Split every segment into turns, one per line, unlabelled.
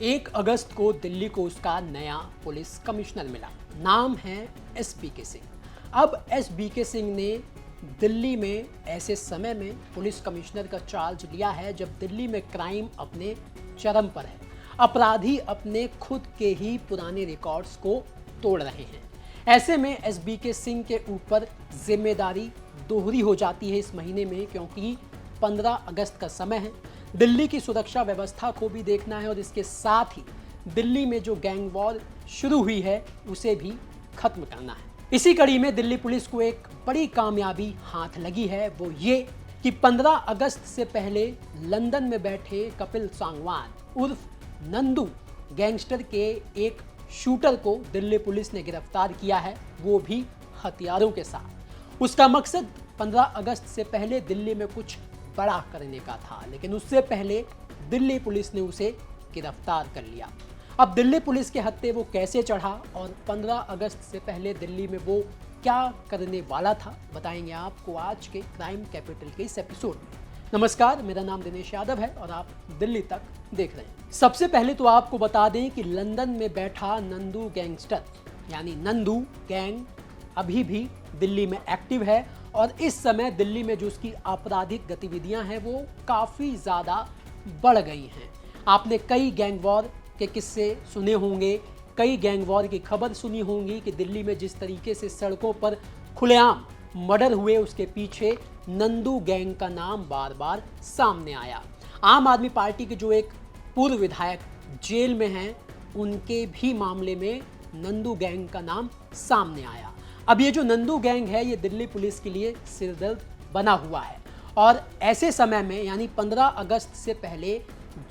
1 अगस्त को दिल्ली को उसका नया पुलिस कमिश्नर मिला। नाम है एसबीके सिंह। अब एसबीके सिंह ने दिल्ली में ऐसे समय में पुलिस कमिश्नर का चार्ज लिया है जब दिल्ली में क्राइम अपने चरम पर है। अपराधी अपने खुद के ही पुराने रिकॉर्ड्स को तोड़ रहे हैं। ऐसे में एसबीके सिंह के ऊपर जिम्मेदारी दोहरी हो जाती है इस महीने में, क्योंकि 15 अगस्त का समय है। दिल्ली की सुरक्षा व्यवस्था को भी देखना है और इसके साथ ही दिल्ली में जो गैंग वॉर शुरू हुई है उसे भी खत्म करना है। इसी कड़ी में दिल्ली पुलिस को एक बड़ी कामयाबी हाथ लगी है, वो ये कि 15 अगस्त से पहले लंदन में बैठे कपिल सांगवान उर्फ नंदू गैंगस्टर के एक शूटर को दिल्ली पुलिस ने गिरफ्तार किया है, वो भी हथियारों के साथ। उसका मकसद 15 अगस्त से पहले दिल्ली में कुछ बड़ा करने का था, लेकिन उससे पहले दिल्ली पुलिस ने उसे गिरफ्तार कर लिया। अब दिल्ली पुलिस के हत्थे वो कैसे चढ़ा और 15 अगस्त से पहले दिल्ली में वो क्या करने वाला था, बताएंगे आपको आज के क्राइम कैपिटल के इस एपिसोड में। नमस्कार, मेरा नाम दिनेश यादव है और आप दिल्ली तक देख रहे हैं। सबसे पहले तो आपको बता दें कि लंदन में बैठा नंदू गैंगस्टर यानी नंदू गैंग अभी भी दिल्ली में एक्टिव है और इस समय दिल्ली में जो उसकी आपराधिक गतिविधियां हैं वो काफ़ी ज़्यादा बढ़ गई हैं। आपने कई गैंग वॉर के किस्से सुने होंगे, कई गैंग वॉर की खबर सुनी होंगी कि दिल्ली में जिस तरीके से सड़कों पर खुलेआम मर्डर हुए, उसके पीछे नंदू गैंग का नाम बार बार सामने आया। आम आदमी पार्टी के जो एक पूर्व विधायक जेल में हैं, उनके भी मामले में नंदू गैंग का नाम सामने आया। अब ये जो नंदू गैंग है ये दिल्ली पुलिस के लिए सिरदर्द बना हुआ है और ऐसे समय में यानी 15 अगस्त से पहले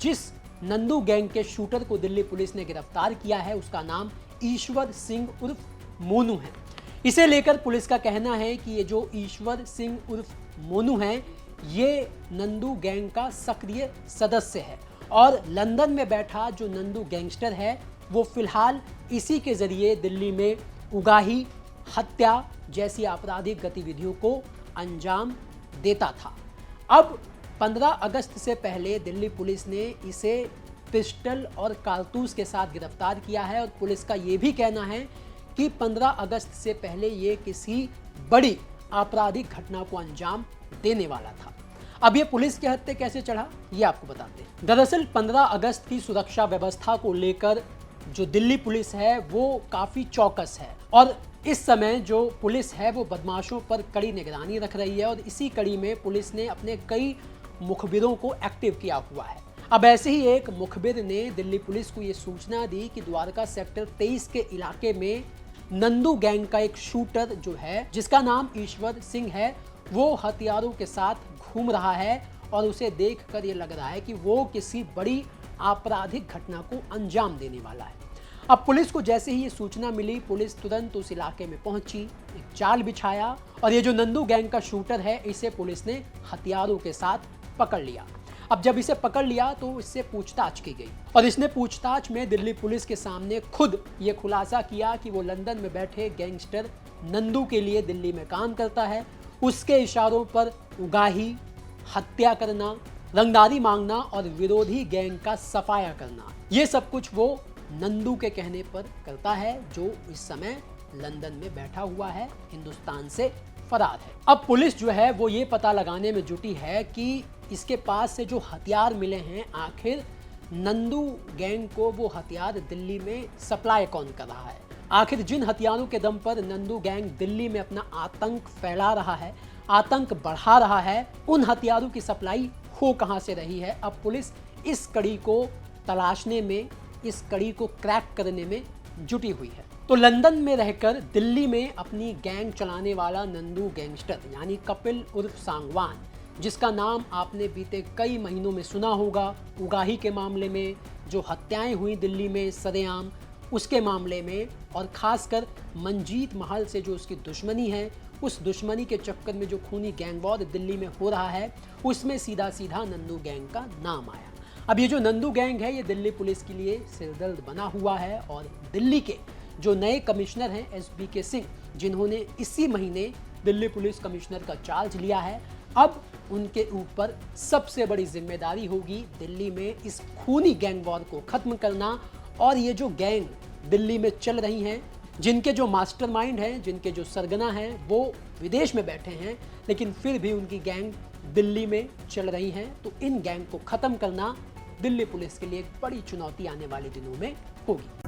जिस नंदू गैंग के शूटर को दिल्ली पुलिस ने गिरफ्तार किया है उसका नाम ईश्वर सिंह उर्फ मोनू है। इसे लेकर पुलिस का कहना है कि ये जो ईश्वर सिंह उर्फ मोनू है ये नंदू गैंग का सक्रिय सदस्य है और लंदन में बैठा जो नंदू गैंगस्टर है वो फिलहाल इसी के जरिए दिल्ली में उगाही, हत्या जैसी आपराधिक गतिविधियों को अंजाम देता था। अब 15 अगस्त से पहले दिल्ली पुलिस ने इसे पिस्टल और कारतूस के साथ गिरफ्तार किया है और पुलिस का ये भी कहना है कि 15 अगस्त से पहले ये किसी बड़ी आपराधिक घटना को अंजाम देने वाला था। अब ये पुलिस के हत्थे कैसे चढ़ा ये आपको बताते हैं। दरअसल 15 अगस्त की सुरक्षा व्यवस्था को लेकर जो दिल्ली पुलिस है वो काफ़ी चौकस है और इस समय जो पुलिस है वो बदमाशों पर कड़ी निगरानी रख रही है और इसी कड़ी में पुलिस ने अपने कई मुखबिरों को एक्टिव किया हुआ है। अब ऐसे ही एक मुखबिर ने दिल्ली पुलिस को ये सूचना दी कि द्वारका सेक्टर 23 के इलाके में नंदू गैंग का एक शूटर जो है जिसका नाम ईश्वर सिंह है वो हथियारों के साथ घूम रहा है और उसे देखकर ये लग रहा है कि वो किसी बड़ी आपराधिक घटना को अंजाम देने वाला है। अब पुलिस को जैसे ही ये सूचना मिली पुलिस तुरंत उस इलाके में पहुंची, एक जाल बिछाया और ये जो नंदू गैंग का शूटर है इसे पुलिस ने हथियारों के साथ पकड़ लिया। अब जब इसे पकड़ लिया तो इससे पूछताछ की गई और इसने पूछताछ में दिल्ली पुलिस के सामने खुद ये खुलासा किया कि वो लंदन में बैठे गैंगस्टर नंदू के लिए दिल्ली में काम करता है। उसके इशारों पर उगाही, हत्या करना, रंगदारी मांगना और विरोधी गैंग का सफाया करना, ये सब कुछ वो नंदू के कहने पर करता है जो इस समय लंदन में बैठा हुआ है, हिंदुस्तान से फरार है। अब पुलिस जो है वो ये पता लगाने में जुटी है कि इसके पास से जो हथियार मिले हैं आखिर नंदू गैंग को वो हथियार दिल्ली में सप्लाई कौन कर रहा है। आखिर जिन हथियारों के दम पर नंदू गैंग दिल्ली में अपना आतंक फैला रहा है, आतंक बढ़ा रहा है, उन हथियारों की सप्लाई हो कहां से रही है। अब पुलिस इस कड़ी को तलाशने में, इस कड़ी को क्रैक करने में जुटी हुई है। तो लंदन में रहकर दिल्ली में अपनी गैंग चलाने वाला नंदू गैंगस्टर यानी कपिल उर्फ सांगवान, जिसका नाम आपने बीते कई महीनों में सुना होगा, उगाही के मामले में, जो हत्याएं हुई दिल्ली में सरेआम उसके मामले में, और खासकर मंजीत महल से जो उसकी दुश्मनी है, उस दुश्मनी के चक्कर में जो खूनी गैंग वॉर दिल्ली में हो रहा है उसमें सीधा सीधा नंदू गैंग का नाम आया। अब ये जो नंदू गैंग है ये दिल्ली पुलिस के लिए सिरदर्द बना हुआ है और दिल्ली के जो नए कमिश्नर हैं एसबीके सिंह, जिन्होंने इसी महीने दिल्ली पुलिस कमिश्नर का चार्ज लिया है, अब उनके ऊपर सबसे बड़ी जिम्मेदारी होगी दिल्ली में इस खूनी गैंग वॉर को खत्म करना। और ये जो गैंग दिल्ली में चल रही हैं, जिनके जो मास्टरमाइंड हैं, जिनके जो सरगना हैं, वो विदेश में बैठे हैं, लेकिन फिर भी उनकी गैंग दिल्ली में चल रही हैं, तो इन गैंग को खत्म करना दिल्ली पुलिस के लिए एक बड़ी चुनौती आने वाले दिनों में होगी।